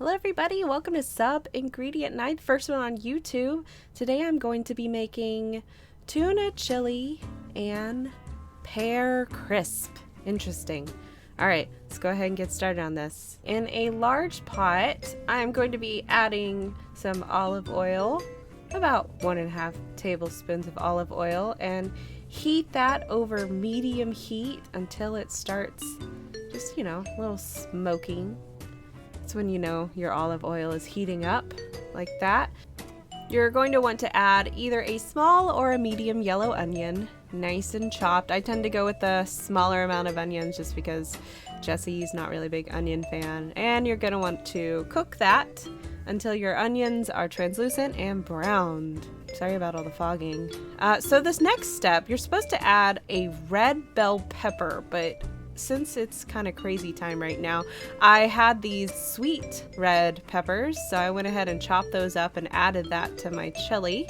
Hello everybody, welcome to Sub Ingredient Night, first one on YouTube. Today I'm going to be making tuna chili and pear crisp. Interesting. Alright, let's go ahead and get started on this. In a large pot, I'm going to be adding some olive oil, about 1.5 tablespoons of olive oil, and heat that over medium heat until it starts just, a little smoking. That's when you know your olive oil is heating up like that. You're going to want to add either a small or a medium yellow onion, nice and chopped. I tend to go with the smaller amount of onions just because Jesse's not really a big onion fan. And you're going to want to cook that until your onions are translucent and browned. Sorry about all the fogging. So this next step, you're supposed to add a red bell pepper, but since it's kind of crazy time right now, I had these sweet red peppers, so I went ahead and chopped those up and added that to my chili.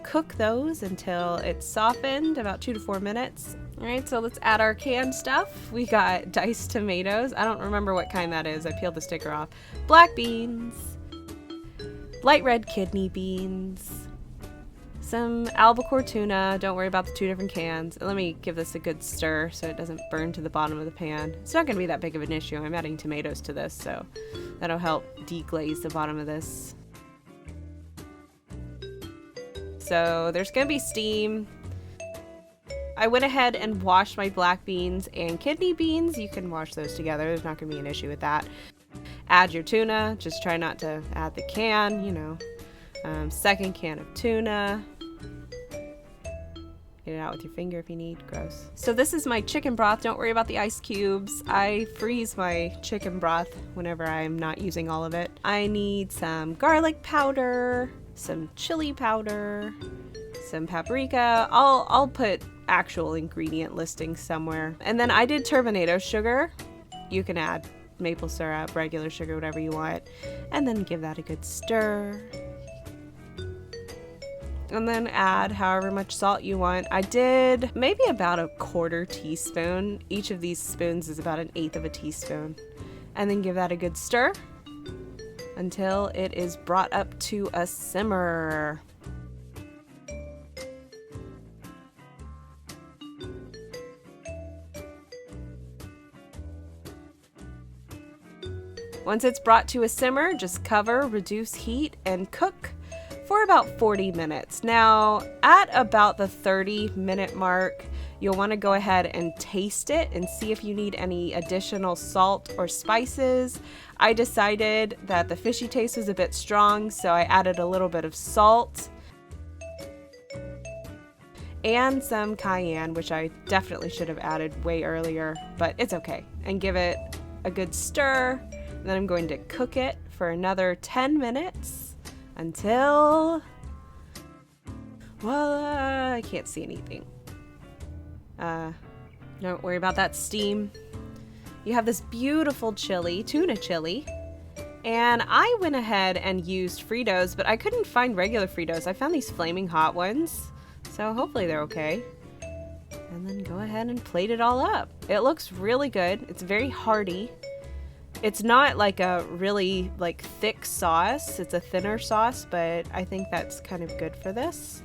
Cook those until it's softened, about 2 to 4 minutes. Alright, so let's add our canned stuff. We got diced tomatoes. I don't remember what kind that is. I peeled the sticker off. Black beans, light red kidney beans, some albacore tuna. Don't worry about the 2 different cans. Let me give this a good stir so it doesn't burn to the bottom of the pan. It's not going to be that big of an issue. I'm adding tomatoes to this, so that'll help deglaze the bottom of this. So there's going to be steam. I went ahead and washed my black beans and kidney beans. You can wash those together. There's not going to be an issue with that. Add your tuna. Just try not to add the can, second can of tuna. Get it out with your finger if you need. Gross. So this is my chicken broth. Don't worry about the ice cubes. I freeze my chicken broth whenever I'm not using all of it. I need some garlic powder, some chili powder, some paprika. I'll put actual ingredient listings somewhere. And then I did turbinado sugar. You can add maple syrup, regular sugar, whatever you want. And then give that a good stir. And then add however much salt you want. I did maybe about 1/4 teaspoon. Each of these spoons is about 1/8 of a teaspoon. And then give that a good stir until it is brought up to a simmer. Once it's brought to a simmer, just cover, reduce heat, and cook for about 40 minutes. Now, at about the 30-minute mark, you'll want to go ahead and taste it and see if you need any additional salt or spices. I decided that the fishy taste was a bit strong, so I added a little bit of salt and some cayenne, which I definitely should have added way earlier, but it's okay. And give it a good stir. And then I'm going to cook it for another 10 minutes. Until, well, I can't see anything. Don't worry about that steam. You have this beautiful chili, tuna chili, and I went ahead and used Fritos, but I couldn't find regular Fritos. I found these flaming hot ones, so hopefully they're okay. And then go ahead and plate it all up. It looks really good. It's very hearty. It's not like a really thick sauce. It's a thinner sauce, but I think that's kind of good for this.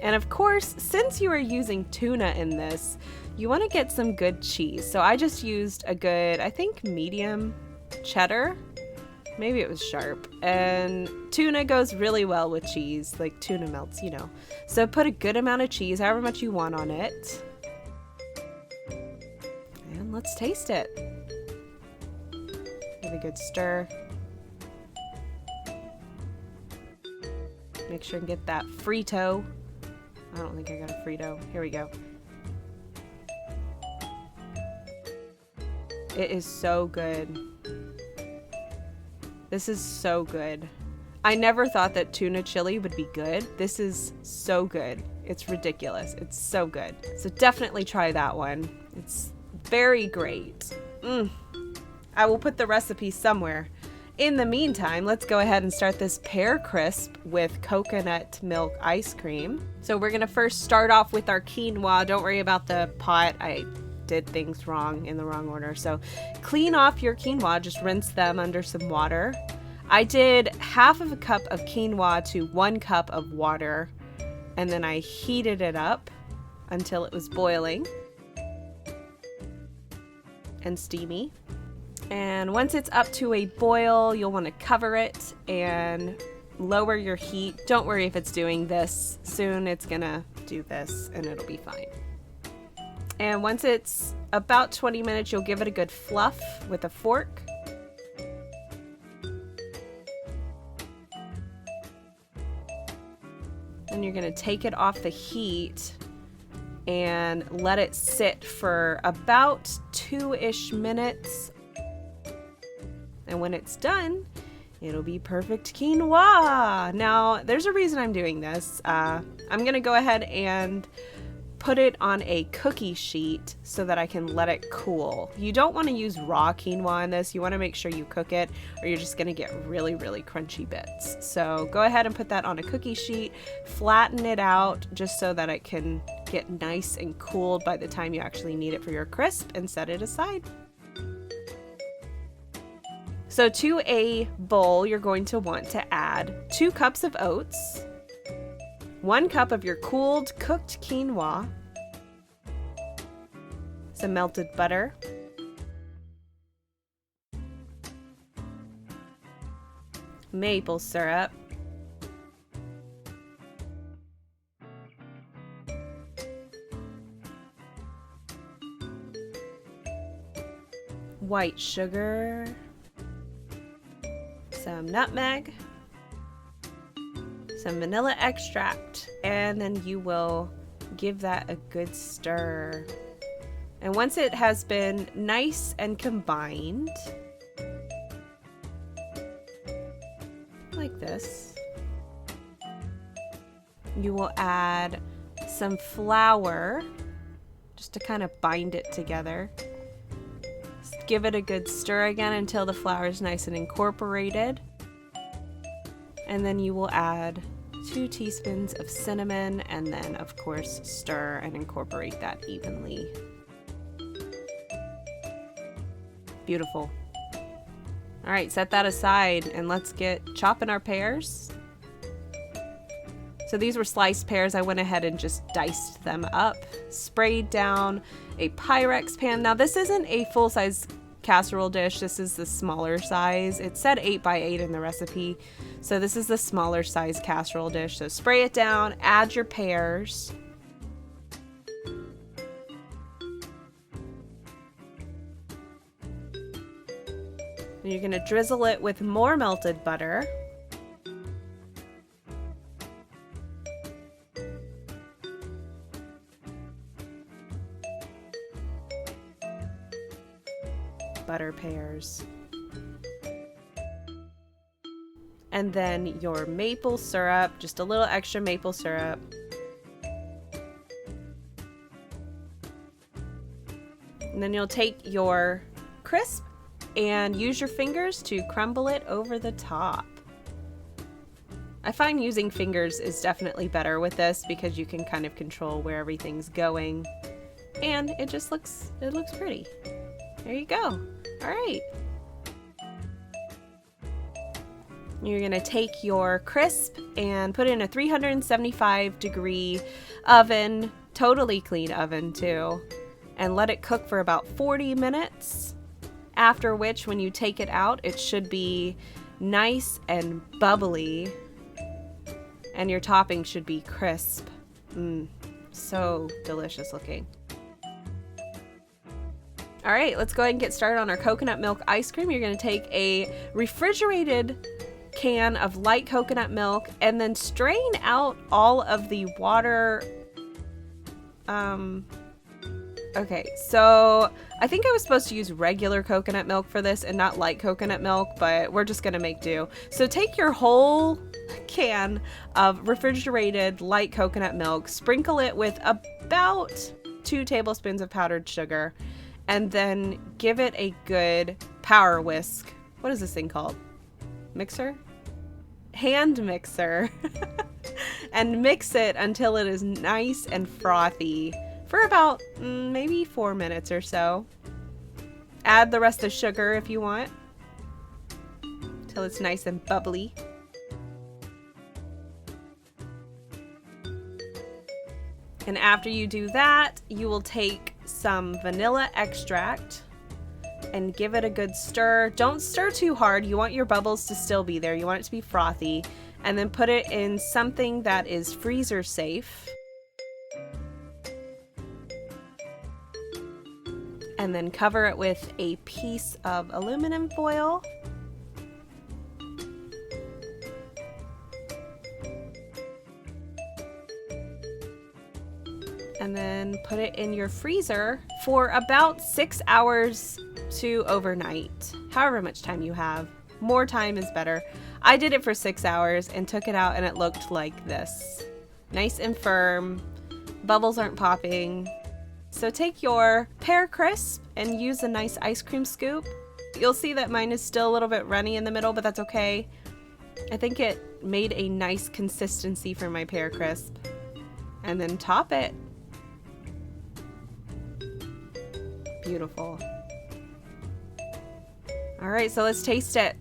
And of course, since you are using tuna in this, you want to get some good cheese. So I just used a good, I think, medium cheddar. Maybe it was sharp. And tuna goes really well with cheese, like tuna melts, So put a good amount of cheese, however much you want on it. And let's taste it. Give a good stir. Make sure and get that Frito. I don't think I got a Frito. Here we go. It is so good. This is so good. I never thought that tuna chili would be good. This is so good. It's ridiculous. It's so good. So definitely try that one. It's very great. I will put the recipe somewhere. In the meantime, let's go ahead and start this pear crisp with coconut milk ice cream. So we're gonna first start off with our quinoa. Don't worry about the pot. I did things wrong in the wrong order. So clean off your quinoa, just rinse them under some water. I did half of a cup of quinoa to 1 cup of water, and then I heated it up until it was boiling and steamy. And once it's up to a boil, you'll want to cover it and lower your heat. Don't worry if it's doing this. Soon it's gonna do this and it'll be fine. And once it's about 20 minutes, you'll give it a good fluff with a fork. Then you're gonna take it off the heat and let it sit for about 2-ish minutes. And when it's done, it'll be perfect quinoa. Now, there's a reason I'm doing this. I'm gonna go ahead and put it on a cookie sheet so that I can let it cool. You don't want to use raw quinoa in this. You want to make sure you cook it or you're just gonna get really, really crunchy bits. So go ahead and put that on a cookie sheet, flatten it out just so that it can get nice and cooled by the time you actually need it for your crisp, and set it aside. So to a bowl, you're going to want to add 2 cups of oats, 1 cup of your cooled cooked quinoa, some melted butter, maple syrup, white sugar, some nutmeg, some vanilla extract, and then you will give that a good stir. And once it has been nice and combined, like this, you will add some flour just to kind of bind it together. Give it a good stir again until the flour is nice and incorporated. And then you will add 2 teaspoons of cinnamon, and then of course stir and incorporate that evenly. Beautiful. All right, set that aside and let's get chopping our pears. So these were sliced pears. I went ahead and just diced them up, sprayed down a Pyrex pan. Now this isn't a full-size casserole dish. This is the smaller size. It said 8 by 8 in the recipe. So this is the smaller size casserole dish. So spray it down, add your pears. And you're gonna drizzle it with more melted butter. Butter pears. And then your maple syrup, just a little extra maple syrup. And then you'll take your crisp and use your fingers to crumble it over the top. I find using fingers is definitely better with this because you can kind of control where everything's going, and it just looks pretty. There you go. All right. You're gonna take your crisp and put it in a 375-degree oven, totally clean oven too, and let it cook for about 40 minutes. After which, when you take it out, it should be nice and bubbly, and your topping should be crisp. So delicious looking. All right, let's go ahead and get started on our coconut milk ice cream. You're gonna take a refrigerated can of light coconut milk and then strain out all of the water. Okay, so I think I was supposed to use regular coconut milk for this and not light coconut milk, but we're just gonna make do. So take your whole can of refrigerated light coconut milk, sprinkle it with about 2 tablespoons of powdered sugar, and then give it a good power whisk. What is this thing called? Mixer? Hand mixer. And mix it until it is nice and frothy for about maybe 4 minutes or so. Add the rest of the sugar if you want, till it's nice and bubbly. And after you do that, you will take some vanilla extract and give it a good stir. Don't stir too hard. You want your bubbles to still be there. You want it to be frothy. And then put it in something that is freezer safe. And then cover it with a piece of aluminum foil. And then put it in your freezer for about 6 hours to overnight. However much time you have. More time is better. I did it for 6 hours and took it out and it looked like this. Nice and firm. Bubbles aren't popping. So take your Pear Crisp and use a nice ice cream scoop. You'll see that mine is still a little bit runny in the middle, but that's okay. I think it made a nice consistency for my Pear Crisp. And then top it. Beautiful. All right, so let's taste it.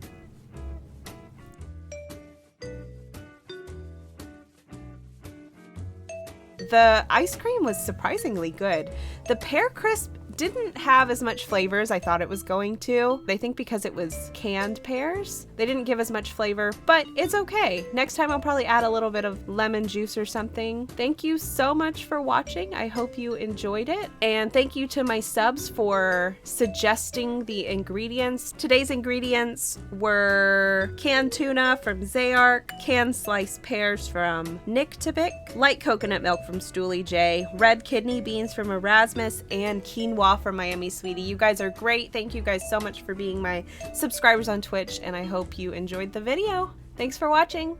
The ice cream was surprisingly good. The Pear Crisp didn't have as much flavor as I thought it was going to. I think because it was canned pears, they didn't give as much flavor, but it's okay. Next time I'll probably add a little bit of lemon juice or something. Thank you so much for watching. I hope you enjoyed it. And thank you to my subs for suggesting the ingredients. Today's ingredients were canned tuna from Xeyark, canned sliced pears from Nicktabick, light coconut milk from Stooliej, red kidney beans from Erasmus, and quinoa from miamisweetie. You guys are great. Thank you guys so much for being my subscribers on Twitch, and I hope you enjoyed the video. Thanks for watching.